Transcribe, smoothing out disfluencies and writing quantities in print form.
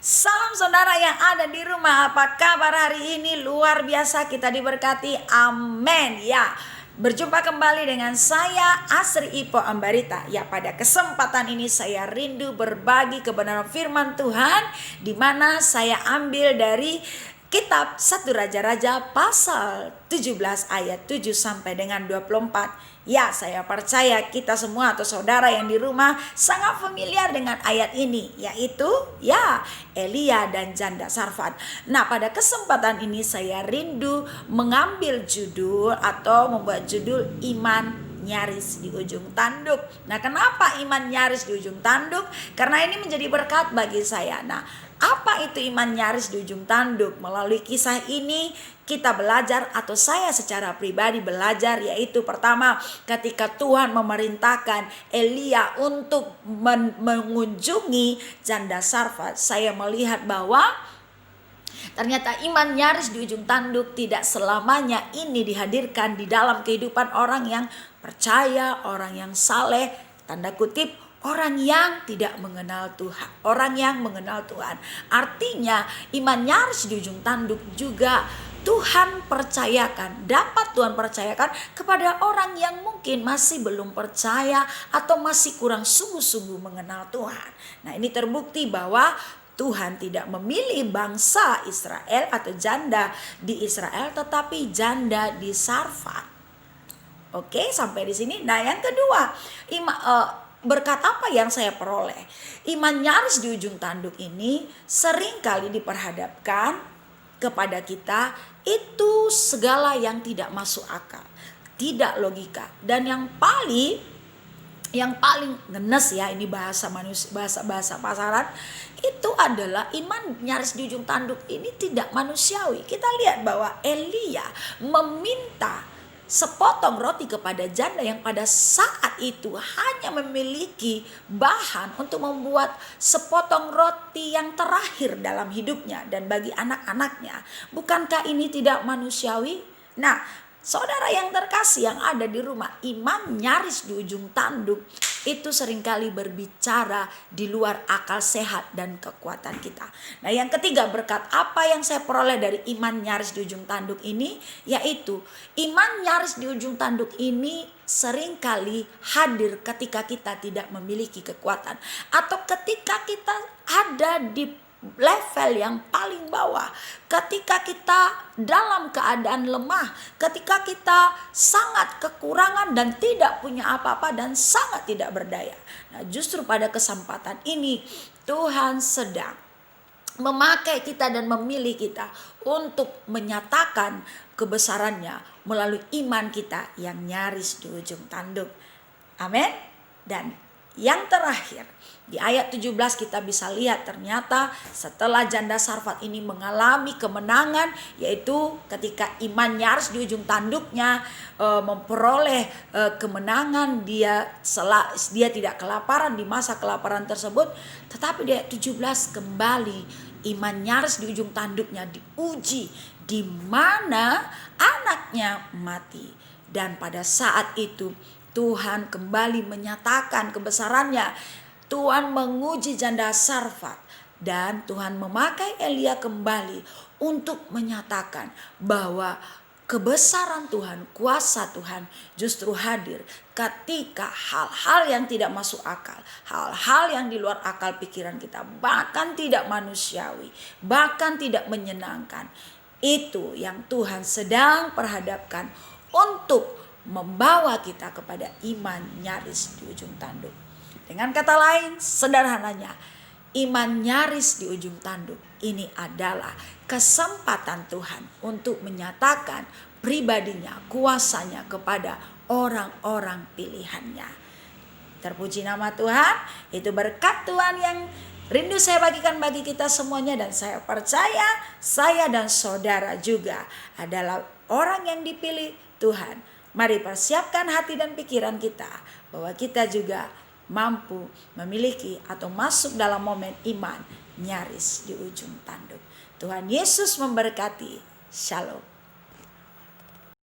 Salam saudara yang ada di rumah, apa kabar hari ini? Luar biasa, kita diberkati, amin ya. Berjumpa kembali dengan saya Asri Ipo Ambarita. Ya, pada kesempatan ini saya rindu berbagi kebenaran firman Tuhan, di mana saya ambil dari Kitab 1 Raja-Raja pasal 17 ayat 7 sampai dengan 24. Ya, saya percaya kita semua atau saudara yang di rumah sangat familiar dengan ayat ini, yaitu ya Elia dan janda Sarfat. Nah, pada kesempatan ini saya rindu mengambil judul atau membuat judul iman nyaris di ujung tanduk. Nah, kenapa iman nyaris di ujung tanduk? Karena ini menjadi berkat bagi saya. Nah, apa itu iman nyaris di ujung tanduk? Melalui kisah ini kita belajar, atau saya secara pribadi belajar, yaitu pertama, ketika Tuhan memerintahkan Elia untuk mengunjungi janda Sarfat, saya melihat bahwa ternyata iman nyaris di ujung tanduk tidak selamanya ini dihadirkan di dalam kehidupan orang yang percaya, orang yang saleh, tanda kutip, orang yang tidak mengenal Tuhan, orang yang mengenal Tuhan. Artinya iman nyaris di ujung tanduk juga Tuhan percayakan, dapat Tuhan percayakan kepada orang yang mungkin masih belum percaya atau masih kurang sungguh-sungguh mengenal Tuhan. Nah, ini terbukti bahwa Tuhan tidak memilih bangsa Israel atau janda di Israel, tetapi janda di Sarfat. Oke, sampai di sini. Nah, yang kedua, berkat apa yang saya peroleh? Iman nyaris di ujung tanduk ini seringkali diperhadapkan kepada kita itu segala yang tidak masuk akal, tidak logika, dan yang paling ngenes ya, ini bahasa manusia, bahasa pasaran, itu adalah iman nyaris di ujung tanduk ini tidak manusiawi. Kita lihat bahwa Elia meminta sepotong roti kepada janda yang pada saat itu hanya memiliki bahan untuk membuat sepotong roti yang terakhir dalam hidupnya dan bagi anak-anaknya. Bukankah ini tidak manusiawi? Nah, saudara yang terkasih yang ada di rumah, iman nyaris di ujung tanduk itu seringkali berbicara di luar akal sehat dan kekuatan kita. Nah, yang ketiga, berkat apa yang saya peroleh dari iman nyaris di ujung tanduk ini, yaitu iman nyaris di ujung tanduk ini seringkali hadir ketika kita tidak memiliki kekuatan, atau ketika kita ada di level yang paling bawah, ketika kita dalam keadaan lemah, ketika kita sangat kekurangan dan tidak punya apa-apa dan sangat tidak berdaya. Nah, justru pada kesempatan ini Tuhan sedang memakai kita dan memilih kita untuk menyatakan kebesarannya melalui iman kita yang nyaris di ujung tanduk. Amin. Dan yang terakhir, di ayat 17 kita bisa lihat ternyata setelah janda Sarfat ini mengalami kemenangan, yaitu ketika iman nyaris di ujung tanduknya memperoleh kemenangan, dia tidak kelaparan di masa kelaparan tersebut. Tetapi di ayat 17 kembali iman nyaris di ujung tanduknya diuji, di mana anaknya mati. Dan pada saat itu Tuhan kembali menyatakan kebesarannya. Tuhan menguji janda Sarfat dan Tuhan memakai Elia kembali untuk menyatakan bahwa kebesaran Tuhan, kuasa Tuhan justru hadir ketika hal-hal yang tidak masuk akal, hal-hal yang di luar akal pikiran kita, bahkan tidak manusiawi, bahkan tidak menyenangkan. Itu yang Tuhan sedang perhadapkan untuk membawa kita kepada iman nyaris di ujung tanduk. Dengan kata lain, sederhananya, iman nyaris di ujung tanduk ini adalah kesempatan Tuhan untuk menyatakan pribadinya, kuasanya kepada orang-orang pilihannya. Terpuji nama Tuhan. Itu berkat Tuhan yang rindu saya bagikan bagi kita semuanya, dan saya percaya saya dan saudara juga adalah orang yang dipilih Tuhan. Mari persiapkan hati dan pikiran kita bahwa kita juga mampu memiliki atau masuk dalam momen iman nyaris di ujung tanduk. Tuhan Yesus memberkati. Shalom.